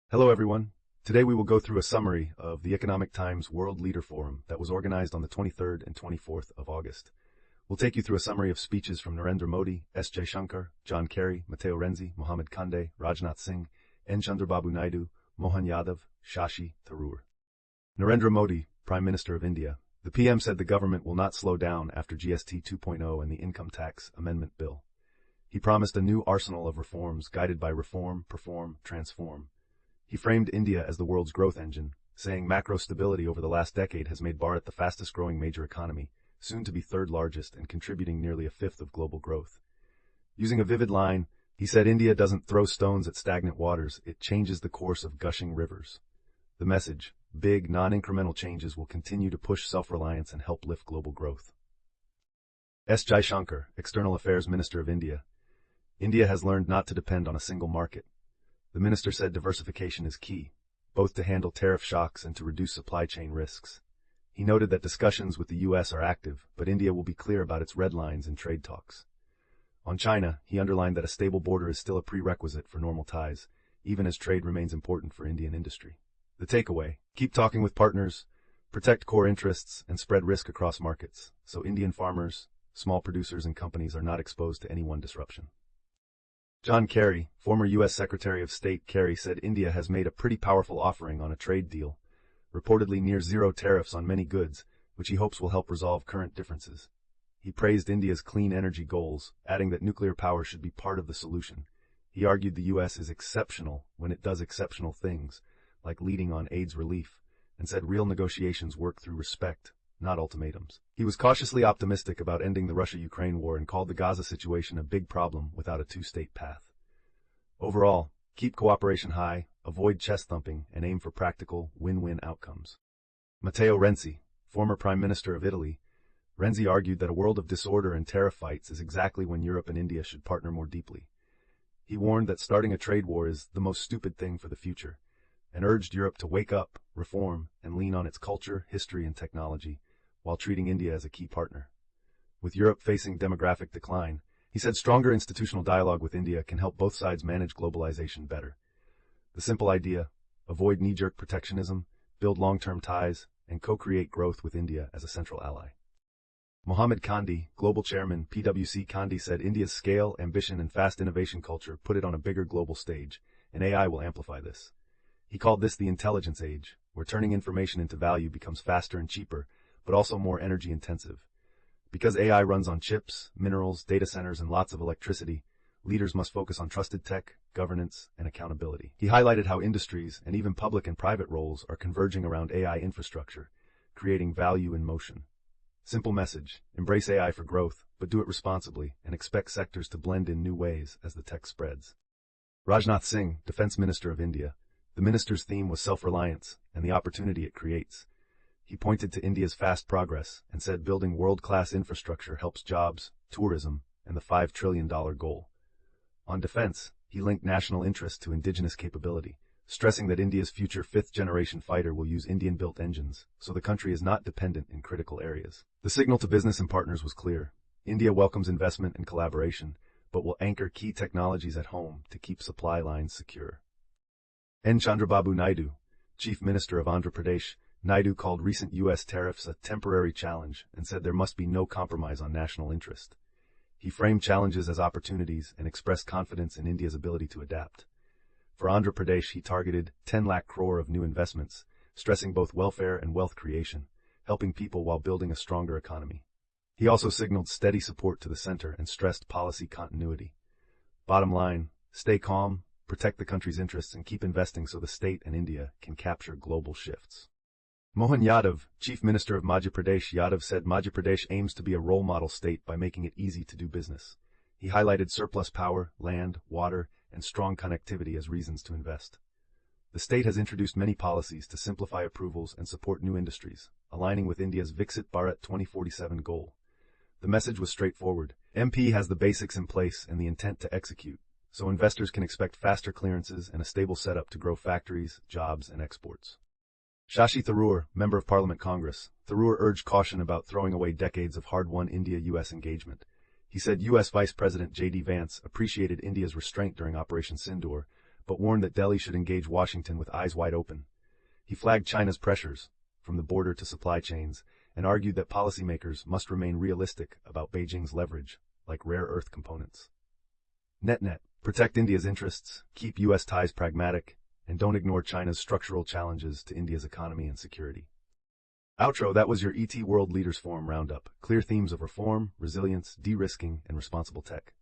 Hello everyone. Today we will go through a summary of the Economic Times World Leader Forum that was organized on the 23rd and 24th of August. We'll take you through a summary of speeches from Narendra Modi, S. Jaishankar, John Kerry, Matteo Renzi, Mohammed Kande, Rajnath Singh, N. Chandrababu Naidu, Mohan Yadav, Shashi Tharoor. Narendra Modi, Prime Minister of India. The PM said the government will not slow down after GST 2.0 and the Income Tax Amendment Bill. He promised a new arsenal of reforms guided by reform, perform, transform. He framed India as the world's growth engine, saying macro stability over the last decade has made Bharat the fastest-growing major economy, soon to be third largest and contributing nearly a fifth of global growth. Using a vivid line, he said India doesn't throw stones at stagnant waters, it changes the course of gushing rivers. The message, big, non-incremental changes will continue to push self-reliance and help lift global growth. S. Jaishankar, External Affairs Minister of India. India has learned not to depend on a single market. The minister said diversification is key, both to handle tariff shocks and to reduce supply chain risks. He noted that discussions with the U.S. are active, but India will be clear about its red lines in trade talks. On China, he underlined that a stable border is still a prerequisite for normal ties, even as trade remains important for Indian industry. The takeaway, keep talking with partners, protect core interests, and spread risk across markets, so Indian farmers, small producers, and companies are not exposed to any one disruption. John Kerry, former U.S. Secretary of State Kerry, said India has made a pretty powerful offering on a trade deal, reportedly near zero tariffs on many goods, which he hopes will help resolve current differences. He praised India's clean energy goals, adding that nuclear power should be part of the solution. He argued the U.S. is exceptional when it does exceptional things, like leading on AIDS relief, and said real negotiations work through respect, not ultimatums. He was cautiously optimistic about ending the Russia-Ukraine war and called the Gaza situation a big problem without a two-state path. Overall, keep cooperation high, avoid chest-thumping, and aim for practical, win-win outcomes. Matteo Renzi, former Prime Minister of Italy. Renzi argued that a world of disorder and tariff fights is exactly when Europe and India should partner more deeply. He warned that starting a trade war is the most stupid thing for the future, and urged Europe to wake up, reform, and lean on its culture, history, and technology, while treating India as a key partner. With Europe facing demographic decline, he said stronger institutional dialogue with India can help both sides manage globalization better. The simple idea, avoid knee-jerk protectionism, build long-term ties, and co-create growth with India as a central ally. Mohammed Kande, Global Chairman, PwC. Kande said India's scale, ambition, and fast innovation culture put it on a bigger global stage, and AI will amplify this. He called this the intelligence age, where turning information into value becomes faster and cheaper, but also more energy intensive. Because AI runs on chips, minerals, data centers, and lots of electricity, leaders must focus on trusted tech, governance, and accountability. He highlighted how industries and even public and private roles are converging around AI infrastructure, creating value in motion. Simple message, embrace AI for growth, but do it responsibly and expect sectors to blend in new ways as the tech spreads. Rajnath Singh, Defense Minister of India. The minister's theme was self-reliance and the opportunity it creates. He pointed to India's fast progress and said building world-class infrastructure helps jobs, tourism, and the $5 trillion goal. On defense, he linked national interest to indigenous capability, stressing that India's future fifth-generation fighter will use Indian-built engines, so the country is not dependent in critical areas. The signal to business and partners was clear. India welcomes investment and collaboration, but will anchor key technologies at home to keep supply lines secure. N. Chandrababu Naidu, Chief Minister of Andhra Pradesh. Naidu called recent U.S. tariffs a temporary challenge and said there must be no compromise on national interest. He framed challenges as opportunities and expressed confidence in India's ability to adapt. For Andhra Pradesh, he targeted 10 lakh crore of new investments, stressing both welfare and wealth creation, helping people while building a stronger economy. He also signaled steady support to the center and stressed policy continuity. Bottom line, stay calm, protect the country's interests, and keep investing so the state and India can capture global shifts. Mohan Yadav, Chief Minister of Madhya Pradesh. Yadav said Madhya Pradesh aims to be a role model state by making it easy to do business. He highlighted surplus power, land, water, and strong connectivity as reasons to invest. The state has introduced many policies to simplify approvals and support new industries, aligning with India's Viksit Bharat 2047 goal. The message was straightforward. MP has the basics in place and the intent to execute, so investors can expect faster clearances and a stable setup to grow factories, jobs, and exports. Shashi Tharoor, Member of Parliament Congress. Tharoor urged caution about throwing away decades of hard-won India-US engagement. He said U.S. Vice President J.D. Vance appreciated India's restraint during Operation Sindoor, but warned that Delhi should engage Washington with eyes wide open. He flagged China's pressures, from the border to supply chains, and argued that policymakers must remain realistic about Beijing's leverage, like rare earth components. Net-net, protect India's interests, keep U.S. ties pragmatic, and don't ignore China's structural challenges to India's economy and security. Outro, that was your ET World Leaders Forum Roundup. Clear themes of reform, resilience, de-risking, and responsible tech.